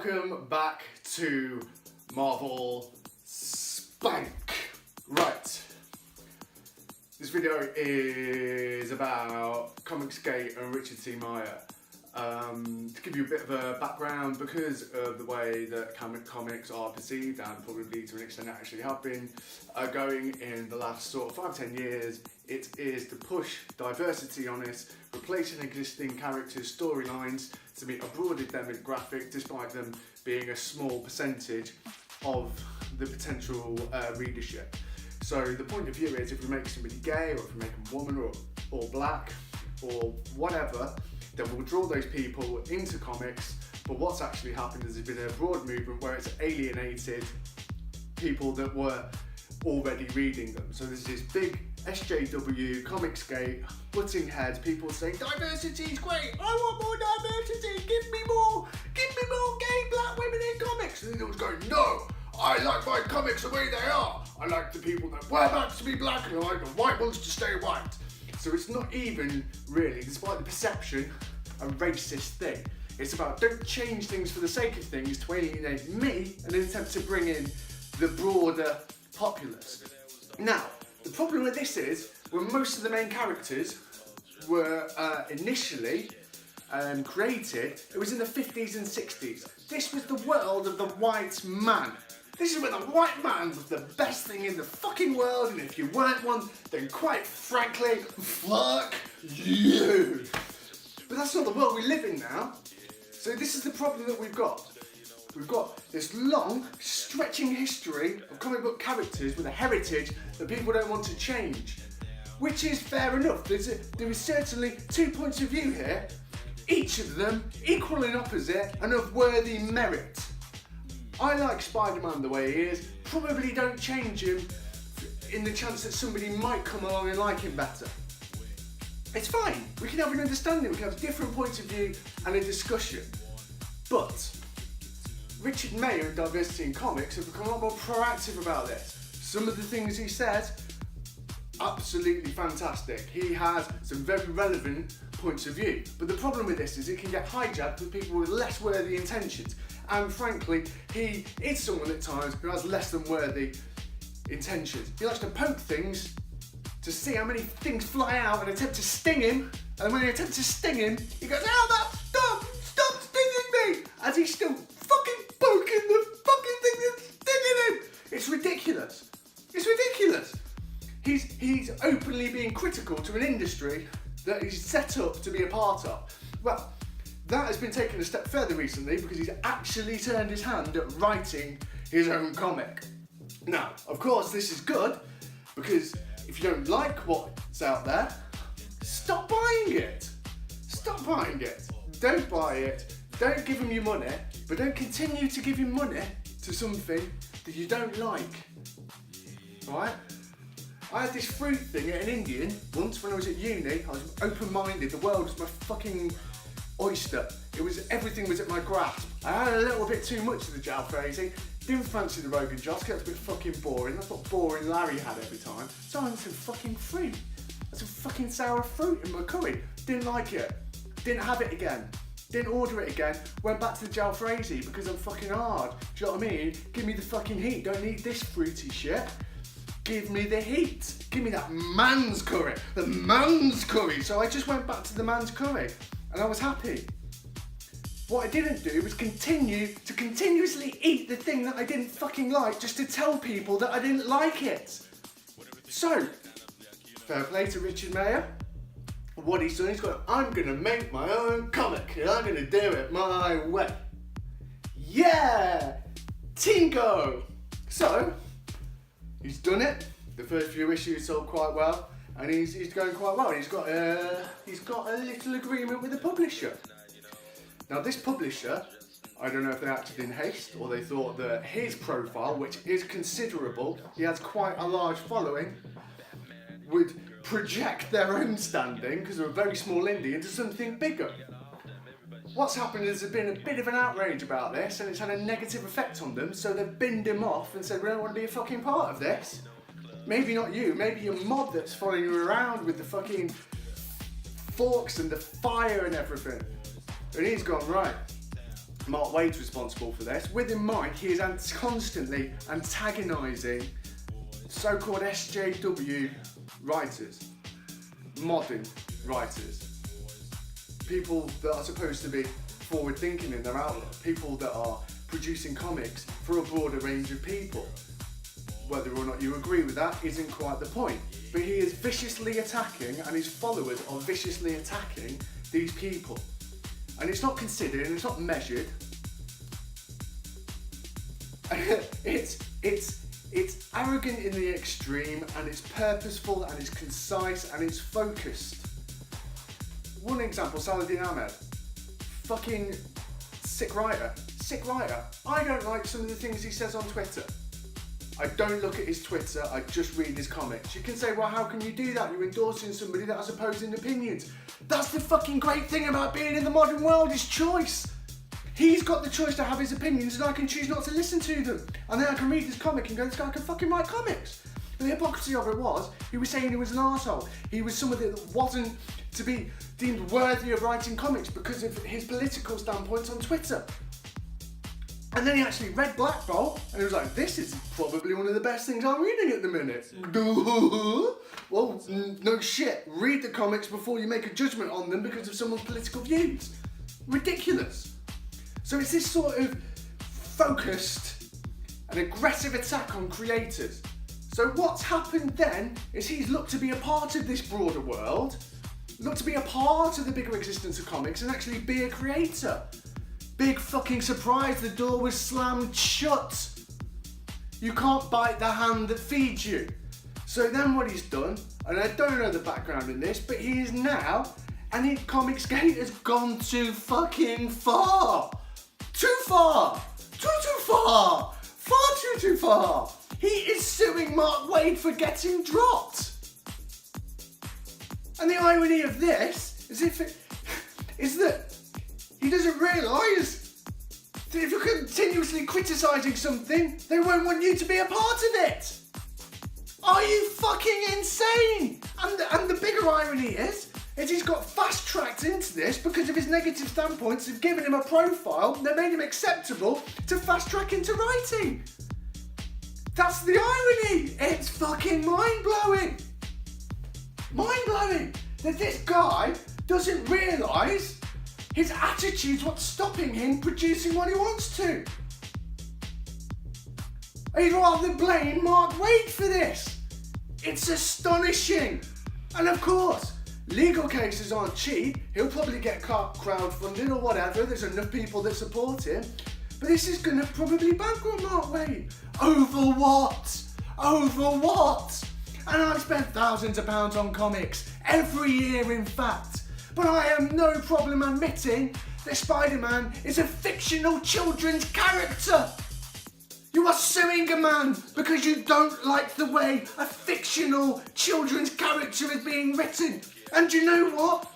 welcome back to Marvel Psych. Right, this video is about Comicsgate and Richard C. Meyer. To give you a bit of a background, because of the way that comics are perceived, and probably to an extent actually have been going in the last sort of 5-10 years, it is to push diversity on it, replacing existing characters' storylines to meet a broader demographic, despite them being a small percentage of the potential readership. So the point of view is, if we make somebody gay, or if we make them woman or black or whatever, then we'll draw those people into comics. But what's actually happened is there's been a broad movement where it's alienated people that were already reading them. So there's this big SJW, Comicsgate, butting heads, people saying diversity is great, I want more diversity, give me more gay black women in comics. And then it was going, no, I like my comics the way they are. I like the people that wear back to be black, and I like the white ones to stay white. So it's not even really, despite the perception, a racist thing. It's about, don't change things for the sake of things to alienate me in an attempt to bring in the broader populace. Now, the problem with this is, when most of the main characters were initially created, it was in the 50s and 60s. This was the world of the white man. This is when the white man was the best thing in the fucking world, and if you weren't one, then quite frankly, fuck you. But that's not the world we live in now. So this is the problem that we've got. We've got this long, stretching history of comic book characters with a heritage that people don't want to change. Which is fair enough. There is certainly 2 points of view here, each of them equal and opposite and of worthy merit. I like Spider-Man the way he is, probably don't change him in the chance that somebody might come along and like him better. It's fine, we can have an understanding, we can have different points of view and a discussion. But Richard Meyer in Diversity in Comics have become a lot more proactive about this. Some of the things he says, absolutely fantastic. He has some very relevant points of view. But the problem with this is it can get hijacked with people with less worthy intentions. And frankly, he is someone at times who has less than worthy intentions. He likes to poke things to see how many things fly out and attempt to sting him. And when he attempts to sting him, he goes, "Oh, that's dumb! Stop stinging me!" As he's still fucking poking the fucking thing that's stinging him. It's ridiculous. It's ridiculous. He's openly being critical to an industry that he's set up to be a part of. Well, that has been taken a step further recently because he's actually turned his hand at writing his own comic. Now, of course, this is good because if you don't like what's out there, stop buying it. Stop buying it. Don't buy it. Don't give him your money, but don't continue to give him money to something that you don't like. Alright? I had this fruit thing at an Indian once when I was at uni. I was open-minded. The world was my fucking oyster. Everything was at my grasp. I had a little bit too much of the Jawbreaker. Didn't fancy the Rogan Josh, because it was a bit fucking boring. That's what boring Larry had every time. So I had some fucking fruit. I had some fucking sour fruit in my curry. Didn't like it. Didn't have it again. Didn't order it again. Went back to the Jawbreaker because I'm fucking hard. Do you know what I mean? Give me the fucking heat. Don't need this fruity shit. Give me the heat. Give me that man's curry. The man's curry. So I just went back to the man's curry and I was happy. What I didn't do was continuously eat the thing that I didn't fucking like just to tell people that I didn't like it. So, fair play to Richard Meyer. What he's done, he's gone, I'm gonna make my own comic and I'm gonna do it my way. Yeah! Tingo! So, he's done it. The first few issues sold quite well, and he's going quite well. He's got a little agreement with the publisher. Now this publisher, I don't know if they acted in haste or they thought that his profile, which is considerable, he has quite a large following, would project their own standing, because they're a very small indie, into something bigger. What's happened is there's been a bit of an outrage about this and it's had a negative effect on them, so they've binned him off and said, we don't want to be a fucking part of this. Maybe not you, maybe your mob that's following you around with the fucking forks and the fire and everything. And he's gone, right, Mark Waid's responsible for this. With in mind, he is constantly antagonising so-called SJW writers, modern writers, people that are supposed to be forward-thinking in their outlook, people that are producing comics for a broader range of people. Whether or not you agree with that isn't quite the point, but he is viciously attacking, and his followers are viciously attacking these people. And it's not considered and it's not measured. It's arrogant in the extreme, and it's purposeful, and it's concise, and it's focused. One example, Saladin Ahmed. Fucking sick writer. I don't like some of the things he says on Twitter. I don't look at his Twitter, I just read his comics. You can say, well, how can you do that? You're endorsing somebody that has opposing opinions. That's the fucking great thing about being in the modern world, is choice. He's got the choice to have his opinions, and I can choose not to listen to them. And then I can read his comic and go, this guy can fucking write comics. But the hypocrisy of it was, he was saying he was an arsehole. He was somebody that wasn't to be deemed worthy of writing comics because of his political standpoints on Twitter. And then he actually read Black Bolt, and he was like, this is probably one of the best things I'm reading at the minute. Well, no shit. Read the comics before you make a judgment on them because of someone's political views. Ridiculous. So it's this sort of focused and aggressive attack on creators. So what's happened then is he's looked to be a part of this broader world, looked to be a part of the bigger existence of comics, and actually be a creator. Big fucking surprise, the door was slammed shut. You can't bite the hand that feeds you. So then what he's done, and I don't know the background in this, but he is now, and Comicsgate has gone too fucking far. Too far. Too far. Far too far. He is suing Mark Waid for getting dropped. And the irony of this is that he doesn't realise that if you're continuously criticising something, they won't want you to be a part of it. Are you fucking insane? And the bigger irony is he's got fast-tracked into this because of his negative standpoints have given him a profile that made him acceptable to fast-track into writing. That's the irony. It's fucking mind-blowing. Mind-blowing that this guy doesn't realise his attitude's what's stopping him producing what he wants to. He'd rather blame Mark Waid for this. It's astonishing. And of course, legal cases aren't cheap. He'll probably get crowdfunding or whatever. There's enough people that support him. But this is going to probably bankrupt Mark Waid. Over what? Over what? And I've spent thousands of pounds on comics. Every year, in fact. But I have no problem admitting that Spider-Man is a fictional children's character. You are suing a man because you don't like the way a fictional children's character is being written. And you know what?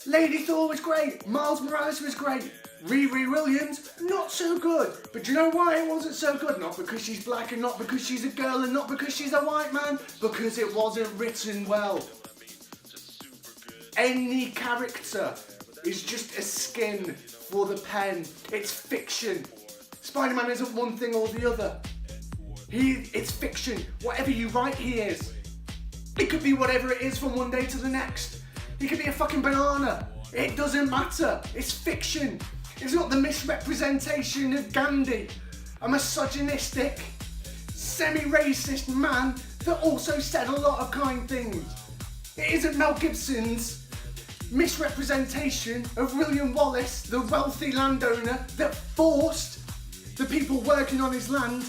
Lady Thor was great. Miles Morales was great. Riri Williams, not so good. But do you know why it wasn't so good? Not because she's black, and not because she's a girl, and not because she's a white man. Because it wasn't written well. Any character is just a skin for the pen. It's fiction. Spider-Man isn't one thing or the other. It's fiction. Whatever you write, he is. It could be whatever it is from one day to the next. He could be a fucking banana. It doesn't matter. It's fiction. It's not the misrepresentation of Gandhi, a misogynistic, semi-racist man that also said a lot of kind things. It isn't Mel Gibson's misrepresentation of William Wallace, the wealthy landowner that forced the people working on his land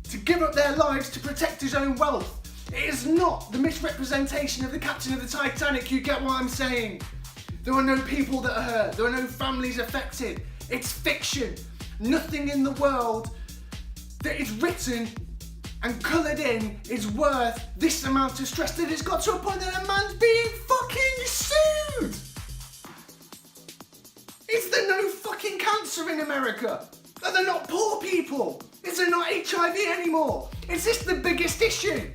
to give up their lives to protect his own wealth. It is not the misrepresentation of the captain of the Titanic. You get what I'm saying? There are no people that are hurt. There are no families affected. It's fiction. Nothing in the world that is written and coloured in is worth this amount of stress that it's got to a point that a man's being fucking sued. Is there no fucking cancer in America? Are there not poor people? Is there not HIV anymore? Is this the biggest issue?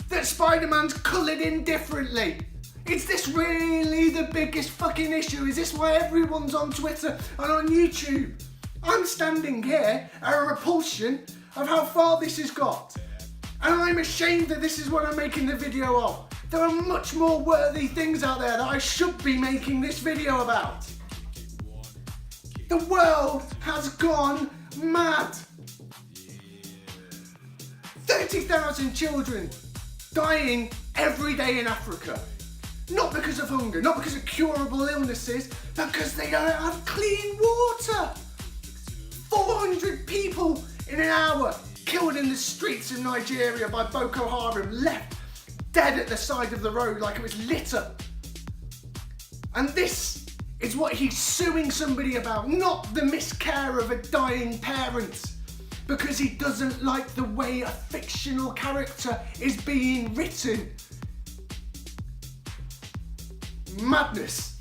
That Spider-Man's coloured in differently? Is this really the biggest fucking issue? Is this why everyone's on Twitter and on YouTube? I'm standing here at a repulsion of how far this has got. And I'm ashamed that this is what I'm making the video of. There are much more worthy things out there that I should be making this video about. The world has gone mad. 30,000 children dying every day in Africa. Not because of hunger, not because of curable illnesses, but because they don't have clean water. 400 people in an hour killed in the streets of Nigeria by Boko Haram, left dead at the side of the road like it was litter. And this is what he's suing somebody about, not the miscare of a dying parent, because he doesn't like the way a fictional character is being written. Madness.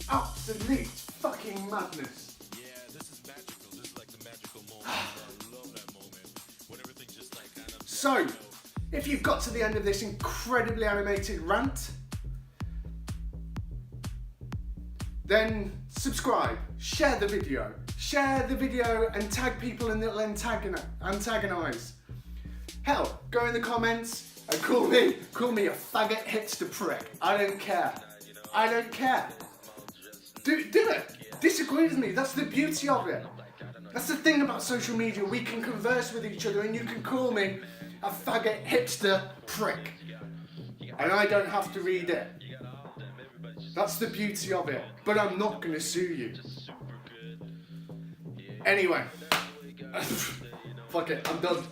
Absolute fucking madness. Yeah, this is magical. This is like the magical moment. I love that moment when everything just like kind of. So, if you've got to the end of this incredibly animated rant, then subscribe, share the video and tag people and it'll antagonize. Hell, go in the comments and call me a faggot hipster prick. I don't care. I don't care. Do it. Disagree with me. That's the beauty of it. That's the thing about social media. We can converse with each other and you can call me a faggot hipster prick. And I don't have to read it. That's the beauty of it. But I'm not going to sue you. Anyway. Fuck it. I'm done.